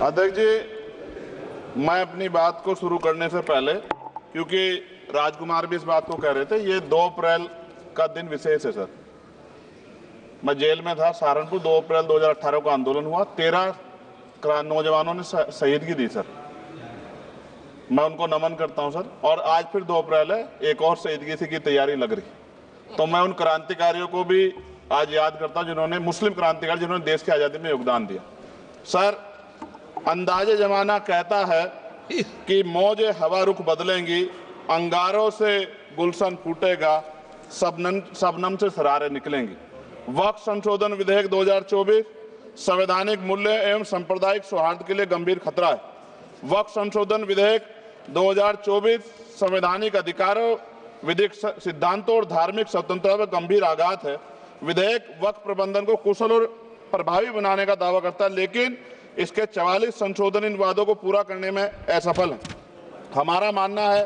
अध्यक्ष जी, मैं अपनी बात को शुरू करने से पहले, क्योंकि राजकुमार भी इस बात को कह रहे थे, ये 2 अप्रैल का दिन विशेष है सर। मैं जेल में था सहारनपुर, 2 अप्रैल 2018 को आंदोलन हुआ, 13 नौजवानों ने शहीदगी दी सर। मैं उनको नमन करता हूं सर। और आज फिर 2 अप्रैल है, एक और शहीदगी की तैयारी लग रही। तो मैं उन क्रांतिकारियों को भी आज याद करता हूं जिन्होंने, मुस्लिम क्रांतिकारी जिन्होंने देश की आज़ादी में योगदान दिया। सर, अंदाजे जमाना कहता है कि मौजे हवा रुख बदलेंगी, अंगारों से गुलशन फूटेगा, शबनम से सरारे निकलेंगी। वक्फ संशोधन विधेयक 2024 संवैधानिक मूल्य एवं सांप्रदायिक सौहार्द के लिए गंभीर खतरा है। वक्फ संशोधन विधेयक 2024 संवैधानिक अधिकारों, विधिक सिद्धांतों और धार्मिक स्वतंत्रता पर गंभीर आघात है। विधेयक वक्फ प्रबंधन को कुशल और प्रभावी बनाने का दावा करता है, लेकिन इसके 44 संशोधन इन वादों को पूरा करने में असफल है। हमारा मानना है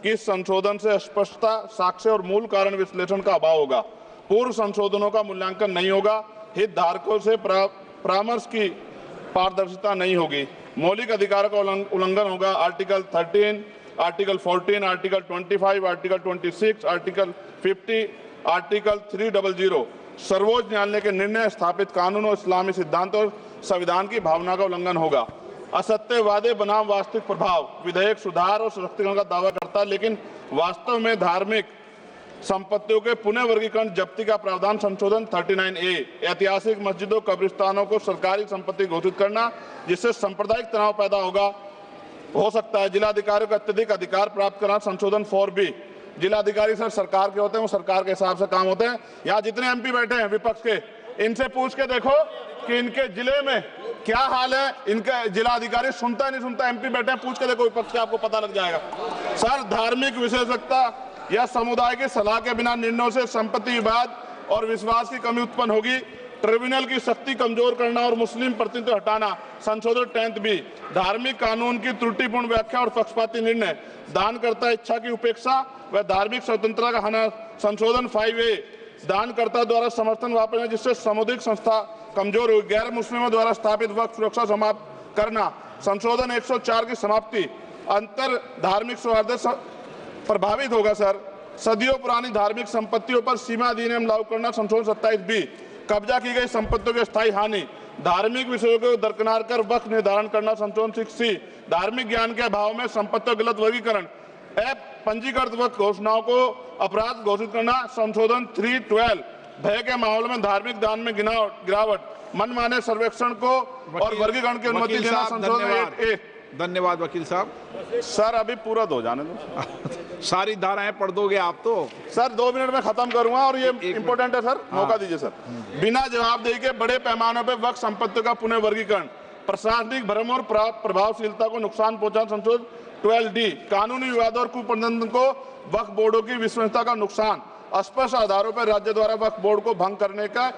कि इस संशोधन से स्पष्टता, साक्ष्य और मूल कारण विश्लेषण का अभाव होगा। पूर्व संशोधनों का मूल्यांकन नहीं होगा, हितधारकों से परामर्श की पारदर्शिता नहीं होगी, मौलिक अधिकारों का उल्लंघन होगा। Article 13, article 14, article 25, article 26, article 50, article 300 सर्वोच्च न्यायालय के निर्णय, स्थापित कानून और इस्लामी सिद्धांत और संविधान की भावना का उल्लंघन होगा। असत्य वादे बनाम वास्तविक प्रभाव, विधेयक सुधार और सशक्तिकरण का दावा करता है, लेकिन वास्तव में धार्मिक संपत्तियों के पुनः वर्गीकरण, जब्ती का प्रावधान संशोधन 39A, ऐतिहासिक मस्जिदों, कब्रिस्तानों को सरकारी संपत्ति घोषित करना, जिससे सांप्रदायिक तनाव पैदा हो सकता है। जिलाधिकारी को अत्यधिक अधिकार प्राप्त करना, संशोधन 4B। जिलाधिकारी सर सरकार के होते हैं, वो सरकार के हिसाब से काम होते हैं। यहाँ जितने MP बैठे हैं विपक्ष के, इनसे पूछ के देखो कि इनके जिले में क्या हाल है। इनका जिलाधिकारी सुनता है नहीं सुनता, MP बैठे हैं, पूछ के देखो विपक्ष के, आपको पता लग जाएगा। सर, धार्मिक विशेषज्ञता या समुदाय की सलाह के बिना निर्णयों से संपत्ति विवाद और विश्वास की कमी उत्पन्न होगी। ट्रिब्यूनल की शक्ति कमजोर करना और मुस्लिम प्रतिनिधित्व हटाना, संशोधन 10B। धार्मिक कानून की त्रुटिपूर्ण व्याख्या और पक्षपाती निर्णय, दानकर्ता इच्छा की उपेक्षा व धार्मिक स्वतंत्रता का हनन, संशोधन 5A। दानकर्ता द्वारा समर्थन वापस, जिससे सामुदायिक संस्था कमजोर हुई। गैर मुस्लिमों द्वारा स्थापित वक्फ सुरक्षा समाप्त करना, संशोधन 104 की समाप्ति। अंतर धार्मिक सौहार्द प्रभावित होगा सर। सदियों पुरानी धार्मिक संपत्तियों पर सीमा अधिनियम लागू करना, संशोधन 27B। कब्जा की गई संपत्तियों की स्थायी हानि, धार्मिक विषयों को दरकिनार कर वक्फ निर्धारण करना, संशोधन 6C। धार्मिक ज्ञान के अभाव में संपत्तियों का गलत वर्गीकरण, पंजीकृत वक्फ घोषणाओं को अपराध घोषित करना, संशोधन 312। भय के माहौल में धार्मिक दान में गिरावट, मनमाने सर्वेक्षण को और वर्गीकरण की अनुमति देना, संशोधन 8A। धन्यवाद वकील साहब। सर, अभी पूरा दो जाने दो। सारी धाराएं पढ़ दोगे आप तो? सर, 2 मिनट में खत्म करूंगा और ये इंपॉर्टेंट है सर, मौका दीजिए सर। बिना जवाबदेही के बड़े पैमाने पर वक्फ संपत्तियों का पुनः वर्गीकरण, प्रशासनिक भ्रम और प्रभावशीलता को नुकसान पहुंचा, संशोधन 12D। कानूनी विवादों और कुप्रबंधन को वक्फ बोर्डों की विश्वसनीयता का नुकसान, स्पष्ट आधारों पर राज्य द्वारा वक्फ बोर्ड को भंग करने का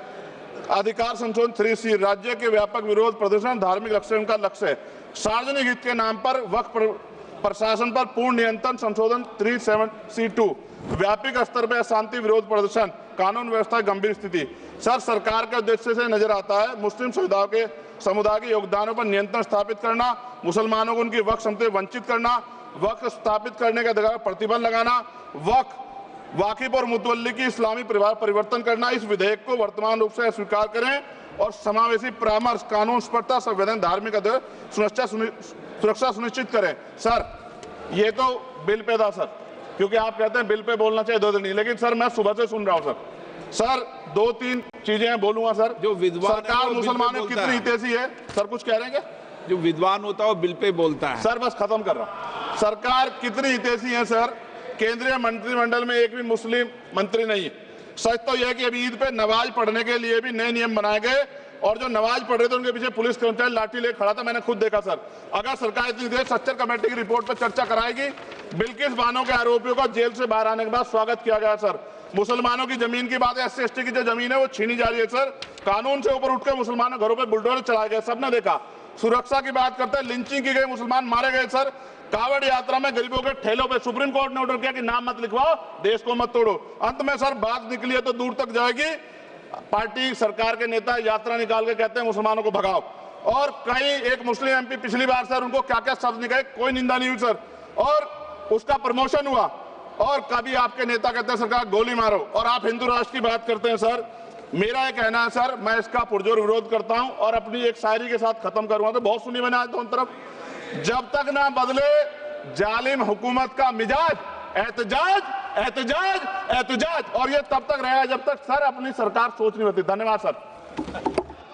अधिकार, संशोधन 3C। राज्य के व्यापक विरोध प्रदर्शन धार्मिक लक्ष्य का लक्ष्य, सार्वजनिक हित के नाम पर वक्फ प्रशासन पर पूर्ण नियंत्रण, संशोधन 37C2। व्यापक स्तर पर अशांति विरोध प्रदर्शन, कानून व्यवस्था गंभीर स्थिति। सर, सरकार के उद्देश्य से नजर आता है मुस्लिम समुदाय के योगदानों पर नियंत्रण स्थापित करना, मुसलमानों को उनकी वक्फ संपत्ति वंचित करना, वक्फ स्थापित करने के अधिकार प्रतिबंध लगाना, वाकिफ और मुतवल्ली की इस्लामी परिवर्तन करना। इस विधेयक को वर्तमान रूप से स्वीकार करें और समावेशी परामर्श, कानून स्पष्टता, संवैधानिक धार्मिक सुरक्षा सुनिश्चित करें। सर, ये तो बिल पे था सर, क्योंकि आप कहते हैं बिल पे बोलना चाहिए 2 दिन नहीं, लेकिन सर मैं सुबह से सुन रहा हूं सर 2-3 चीजें बोलूंगा सर। जो विद्वान सरकार मुसलमानों की कितनी हितैषी है सर, कुछ कह रहे हैं क्या? जो विद्वान होता है वो बिल पे बोलता है। सर, बस खत्म कर रहा हूं। सरकार कितनी हितैषी है सर? केंद्रीय मंत्रिमंडल में एक भी मुस्लिम मंत्री नहीं है। सच तो यह है कि अभी ईद पे नमाज पढ़ने के लिए भी नए नियम बनाए गए, और जो नमाज पढ़ रहे थे उनके पीछे पुलिस कर्मचारी लाठी लेकर खड़ा था, मैंने खुद देखा सर। अगर सरकार इतनी देर सच्चर कमेटी की रिपोर्ट पर चर्चा कराएगी, बिल्किस बानो के आरोपियों का जेल से बाहर आने के बाद स्वागत किया गया सर। मुसलमानों की जमीन की बात है, SC/ST की जो जमीन है वो छीनी जा रही है सर। कानून से ऊपर उठकर मुसलमानों घरों पर बुलडोजर चलाए गए, सबने देखा। सुरक्षा की बात करते हैं, लिंचिंग की गई, मुसलमान मारे गए सर। कावड़ यात्रा में गरीबों के ठेलों पे सुप्रीम कोर्ट ने ऑर्डर किया कि नाम मत लिखवाओ, देश को मत तोड़ो। अंत में सर बात निकली है तो दूर तक जाएगी। पार्टी सरकार के नेता यात्रा निकाल के कहते हैं मुसलमानों को भगाओ। और कई एक मुस्लिम एमपी पिछली बार सर उनको क्या क्या शब्द निकले, कोई निंदा नहीं हुई सर, और उसका प्रमोशन हुआ। और कभी आपके नेता कहते हैं सरकार गोली मारो, और आप हिंदू राष्ट्र की बात करते हैं सर। मेरा ये कहना है सर, मैं इसका पुरजोर विरोध करता हूं और अपनी एक शायरी के साथ खत्म करूंगा। तो बहुत सुनी मैंने आज दोनों तरफ, जब तक ना बदले जालिम हुकूमत का मिजाज, एहतजाज एहतजाज एहतजाज, और ये तब तक रहेगा जब तक सर अपनी सरकार सोच नहीं होती। धन्यवाद सर।